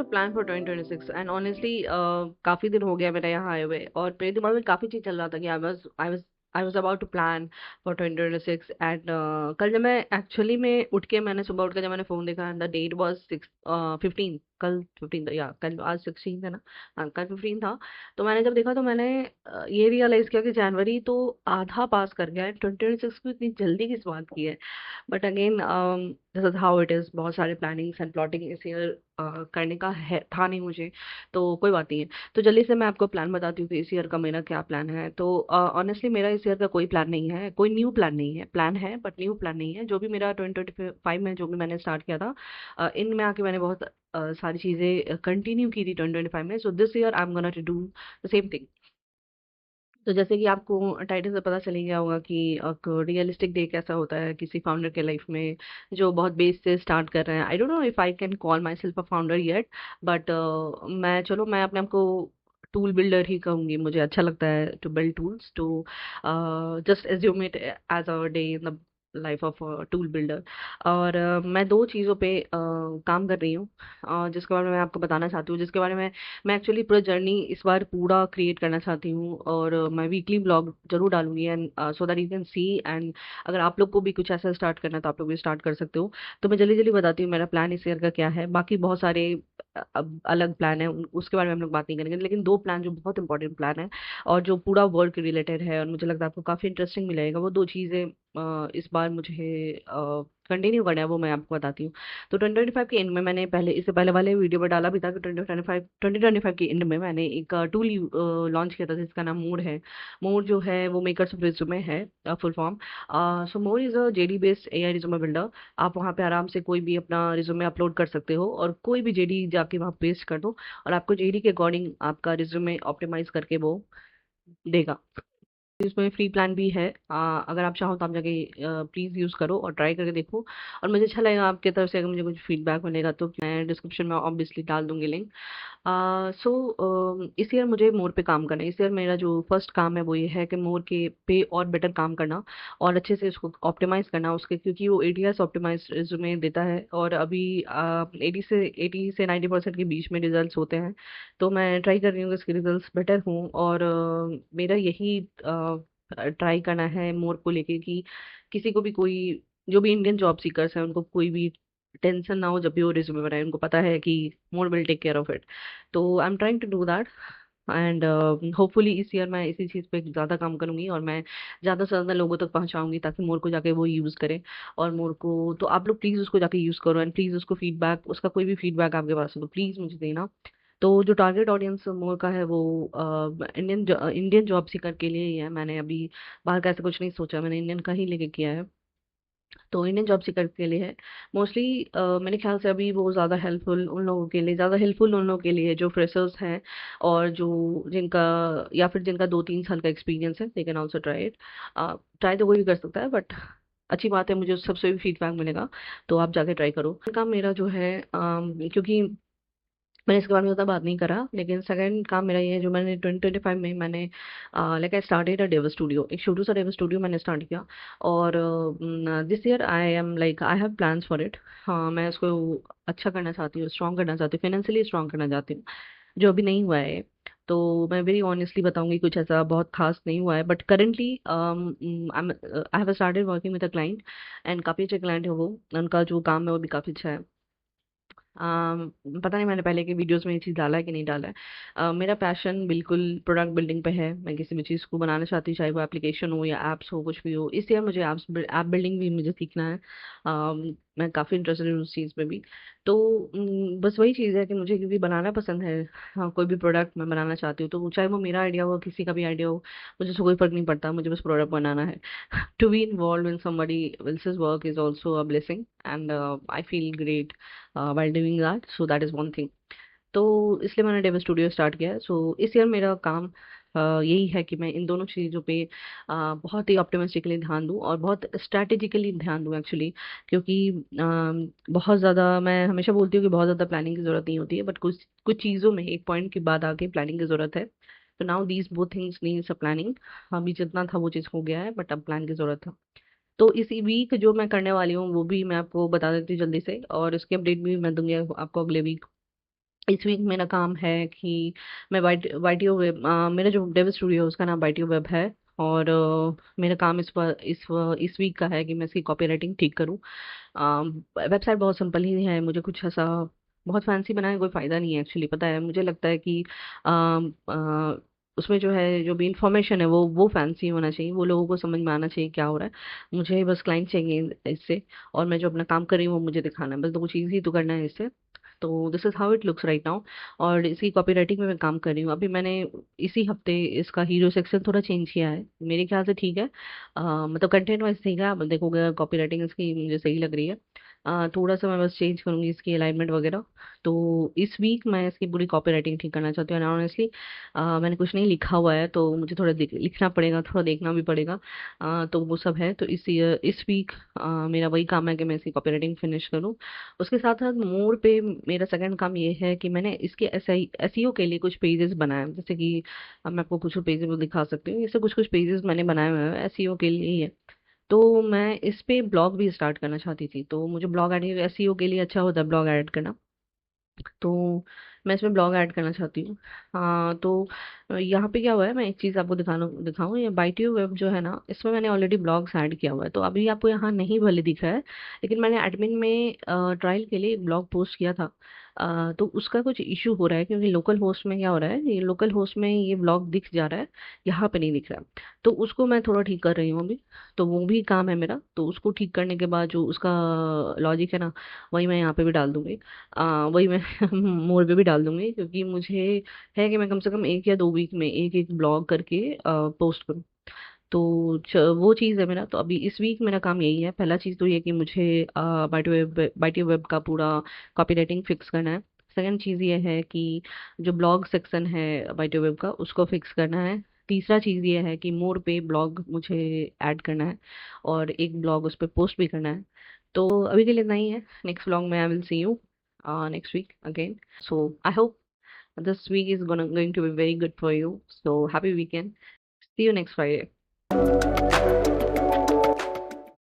Plan for 2026 and honestly काफी दिन हो गया मेरा यहाँ आए हुए, और मेरे दिमाग में काफी चीज चल रहा था कि I was about to plan for 2026 and कल जब मैं एक्चुअली में उठ के मैंने सुबह उठ के जब मैंने फोन देखा एंड द डेट वाज 15, कल 15 था या कल आज 16 है ना। हाँ, कल 15 था। तो मैंने जब देखा तो मैंने ये रियलाइज किया कि जनवरी तो आधा पास कर गया है, 2026 को इतनी जल्दी किस बात की है। But again this is how it is, बहुत सारे प्लानिंग्स एंड प्लॉटिंग इस ईयर करने का है था नहीं मुझे। तो कोई बात नहीं है। तो जल्दी से मैं आपको प्लान बताती हूँ कि इस ईयर का मेरा क्या प्लान है। तो ऑनेस्टली मेरा इस ईयर का कोई प्लान नहीं है, कोई न्यू प्लान नहीं है। प्लान है बट न्यू प्लान नहीं है। जो भी मेरा 2025 में जो भी मैंने स्टार्ट किया था, इनमें आके मैंने बहुत सारी चीजें कंटिन्यू की थी 2025 में। So this year I am gonna to do the same thing. तो जैसे कि आपको टाइटल से पता चल ही गया होगा कि एक रियलिस्टिक डे कैसा होता है किसी फाउंडर के लाइफ में जो बहुत बेस से स्टार्ट कर रहे हैं। I don't know if I can call my self a founder yet, but मैं अपने आप को टूल बिल्डर ही कहूंगी। मुझे अच्छा लगता है to build tools, to just assume it as a day in the life of tool builder. और मैं दो चीज़ों पे काम कर रही हूँ, जिसके बारे में मैं आपको बताना चाहती हूँ, जिसके बारे में मैं एक्चुअली पूरा जर्नी इस बार पूरा क्रिएट करना चाहती हूँ। और मैं वीकली ब्लॉग जरूर डालूंगी and so that you can see. And अगर आप लोग को भी कुछ ऐसा स्टार्ट करना है तो आप लोग भी स्टार्ट कर सकते हो। तो मैं जल्दी जल्दी बताती हूँ मेरा प्लान इस ईयर का क्या है। बाकी बहुत सारे अब अलग प्लान है, उसके बारे में हम लोग बात नहीं करेंगे, लेकिन दो प्लान जो बहुत इंपॉर्टेंट प्लान है और जो पूरा वर्क रिलेटेड है और मुझे लगता है आपको काफी इंटरेस्टिंग मिलेगा, वो दो चीजें इस बार मुझे कंटिन्यू करना है, वो मैं आपको बताती हूँ। तो 2025 के एंड में मैंने पहले इससे पहले वाले वीडियो में डाला भी था कि 2025 के एंड में मैंने एक टूल लॉन्च किया था जिसका नाम मोड है। मोड जो है वो मेकर्स ऑफ रिज्यूमे है, full form. So mode is a JD based AI resume builder. आप वहाँ पे आराम से कोई भी अपना रिज्यूमे अपलोड कर सकते हो और कोई भी जेडी जाके वहाँ पेस्ट कर दो और आपको जेडी के अकॉर्डिंग आपका रिज्यूमे ऑप्टिमाइज करके वो देगा। इसमें फ्री प्लान भी है। अगर आप चाहो तो आप जाके प्लीज यूज करो और ट्राई करके देखो। और मुझे अच्छा लगेगा आपके तरफ से अगर मुझे कुछ फीडबैक मिलेगा तो मैं डिस्क्रिप्शन में ऑब्वियसली डाल दूंगी लिंक। इस ईयर मुझे मोर पे काम करना है। इस ईयर मेरा जो फर्स्ट काम है वो ये है कि मोर के पे और बेटर काम करना और अच्छे से उसको ऑप्टिमाइज करना उसके, क्योंकि वो एटीएस ऑप्टिमाइज रिज्यूमे देता है और अभी 80 से 90% के बीच में रिजल्ट्स होते हैं। तो मैं ट्राई कर रही हूँ कि इसके रिजल्ट्स बेटर हों। और मेरा यही ट्राई करना है मोर को लेके कि किसी को भी कोई जो भी इंडियन जॉब सीकर्स हैं उनको कोई भी टेंशन ना हो जब भी वो रिज्यूमे बनाए। उनको पता है कि more will take care of it. तो I am trying to do that and hopefully इस ईयर मैं इसी चीज़ पे ज़्यादा काम करूंगी और मैं ज़्यादा से ज़्यादा लोगों तक पहुंचाऊंगी ताकि मोर को जाके वो यूज़ करें। और मोर को तो आप लोग प्लीज़ उसको जाके यूज़ करो एंड प्लीज़ उसको फीडबैक, उसका कोई भी फीडबैक आपके पास हो तो प्लीज़ मुझे देना। तो जो टारगेट ऑडियंस मोर का है वो इंडियन जॉब सीकर के लिए ही है। मैंने अभी बाहर का ऐसा कुछ नहीं सोचा, मैंने इंडियन का ही लेके किया है। तो इंडियन जॉब सीकर के लिए है मोस्टली। मेरे ख्याल से अभी वो ज़्यादा हेल्पफुल उन लोगों के लिए जो फ्रेशर्स हैं और जो जिनका या फिर जिनका 2-3 साल का एक्सपीरियंस है, they can also try it. Try तो कोई भी कर सकता है बट अच्छी बात है, मुझे उस सबसे भी फीडबैक मिलेगा। तो आप जाके ट्राई करो। काम मेरा जो है क्योंकि मैंने इसके बारे में ज़्यादा बात नहीं करा, लेकिन सेकंड काम मेरा ये है जो मैंने 2025 में मैंने like I started a Dave studio, एक छोटू सा डेव स्टूडियो मैंने स्टार्ट किया। और this year I am like I have plans for it. हाँ, मैं इसको अच्छा करना चाहती हूँ, स्ट्रॉन्ग करना चाहती हूँ, फाइनेंशियली स्ट्रॉन्ग करना चाहती हूँ, जो अभी नहीं हुआ है। तो मैं वेरी ऑनेस्टली बताऊंगी कुछ ऐसा बहुत खास नहीं हुआ है but currently I have started working with a client and काफ़ी अच्छे क्लाइंट है वो। उनका जो काम है वो भी काफ़ी अच्छा है। पता नहीं मैंने पहले के वीडियोस में ये चीज़ डाला है कि नहीं डाला है। मेरा पैशन बिल्कुल प्रोडक्ट बिल्डिंग पे है। मैं किसी भी चीज़ को बनाना चाहती हूँ, चाहे वो एप्लीकेशन हो या एप्स हो, कुछ भी हो। इस ईयर मुझे ऐप बिल्डिंग भी मुझे सीखना है। मैं काफ़ी इंटरेस्टेड हूँ उस चीज़ में भी। तो बस वही चीज़ है कि मुझे क्योंकि बनाना पसंद है। हाँ, कोई भी प्रोडक्ट मैं बनाना चाहती हूँ तो चाहे वो मेरा आइडिया हो किसी का भी आइडिया हो, मुझे उससे कोई फर्क नहीं पड़ता, मुझे बस प्रोडक्ट बनाना है। To be involved in somebody else's work is also a blessing and I feel great while doing that, so that is one thing। तो इसलिए मैंने डेव स्टूडियो स्टार्ट किया है। सो इस ईयर मेरा काम यही है कि मैं इन दोनों चीज़ों पे बहुत ही ऑप्टिमिस्टिकली ध्यान दूं और बहुत स्ट्रैटेजिकली ध्यान दूं एक्चुअली। क्योंकि बहुत ज़्यादा मैं हमेशा बोलती हूँ कि बहुत ज़्यादा प्लानिंग की ज़रूरत नहीं होती है, बट कुछ कुछ चीज़ों में एक पॉइंट के बाद आके प्लानिंग की ज़रूरत है। तो now these both things needs a planning. अभी जितना था वो चीज़ हो गया है बट अब प्लान की ज़रूरत है। तो इसी वीक जो मैं करने वाली हूँ वो भी मैं आपको बता देती हूँ जल्दी से, और इसकी अपडेट भी मैं दूंगी आपको अगले वीक। इस वीक मेरा काम है कि मैं वाईटीओ वेब, मेरा जो डेव स्टूडियो है उसका नाम वाईटीओ वेब है। और मेरा काम इस वीक का है कि मैं इसकी कॉपी राइटिंग ठीक करूँ। वेबसाइट बहुत सिंपल ही है, मुझे कुछ ऐसा बहुत फैंसी बनाने का कोई फायदा नहीं है एक्चुअली। पता है, मुझे लगता है कि उसमें जो है, जो भी इंफॉर्मेशन है वो फैंसी होना चाहिए, वो लोगों को समझ में आना चाहिए क्या हो रहा है। मुझे बस क्लाइंट चाहिए इससे, और मैं जो अपना काम कर रही हूँ वो मुझे दिखाना है, बस दो चीज़ ही तो करना है इससे। तो this is how it looks right now. और इसकी कॉपीराइटिंग में मैं काम कर रही हूँ अभी। मैंने इसी हफ्ते इसका हीरो सेक्शन थोड़ा चेंज किया है, मेरे ख्याल से ठीक है। मतलब कंटेंट वाइज ठीक है, आप देखोगे कॉपीराइटिंग इसकी मुझे सही लग रही है। थोड़ा सा मैं बस चेंज करूंगी इसकी अलाइनमेंट वगैरह। तो इस वीक मैं इसकी पूरी कॉपीराइटिंग ठीक करना चाहती हूँ। एंड ऑनेस्टली मैंने कुछ नहीं लिखा हुआ है, तो मुझे थोड़ा लिखना पड़ेगा, थोड़ा देखना भी पड़ेगा। तो वो सब है। तो इस वीक मेरा वही काम है कि मैं इसकी कॉपीराइटिंग फिनिश करूँ। उसके साथ साथ मोर पे मेरा सेकंड काम ये है कि मैंने इसके एसईओ के लिए कुछ पेजेस बनाए हैं। जैसे कि अब मैं आपको कुछ पेजेस दिखा सकती हूँ, इससे कुछ कुछ पेजेस मैंने बनाए हुए हैं एसईओ के लिए ही है। तो मैं इस पे ब्लॉग भी स्टार्ट करना चाहती थी, तो मुझे ब्लॉग एडिट एसईओ के लिए अच्छा होता है ब्लॉग ऐड करना। तो मैं इसमें ब्लॉग ऐड करना चाहती हूँ। हाँ, तो यहाँ पे क्या हुआ है, मैं एक चीज़ आपको दिखाऊँ, ये बाइटियो वेब जो है ना, इसमें मैंने ऑलरेडी ब्लॉग्स ऐड किया हुआ है। तो अभी आपको यहाँ नहीं भले दिख रहा है, लेकिन मैंने एडमिन में ट्रायल के लिए एक ब्लॉग पोस्ट किया था। तो उसका कुछ इशू हो रहा है, क्योंकि लोकल होस्ट में क्या हो रहा है, ये लोकल होस्ट में ये ब्लॉग दिख जा रहा है, यहाँ पे नहीं दिख रहा है। तो उसको मैं थोड़ा ठीक कर रही हूँ अभी। तो वो भी काम है मेरा। तो उसको ठीक करने के बाद जो उसका लॉजिक है ना, वही मैं यहाँ पे भी डाल दूंगी। वही मैं मोर पे भी डाल दूंगी, क्योंकि मुझे है कि मैं कम से कम एक या दो वीक में एक एक ब्लॉग करके पोस्ट करूँ। तो वो चीज़ है मेरा। तो अभी इस वीक मेरा काम यही है। पहला चीज़ तो ये कि मुझे बाइटियो वेब का पूरा कॉपी राइटिंग फिक्स करना है। सेकंड चीज़ ये है कि जो ब्लॉग सेक्शन है बाइटियो वेब का, उसको फिक्स करना है। तीसरा चीज़ ये है कि मोर पे ब्लॉग मुझे ऐड करना है, और एक ब्लॉग उस पर पोस्ट भी करना है। तो अभी के लिए इतना ही है। नेक्स्ट ब्लॉग में I will see you next week again. So I hope this week is going to be very good for you. So happy weekend. See you next Friday.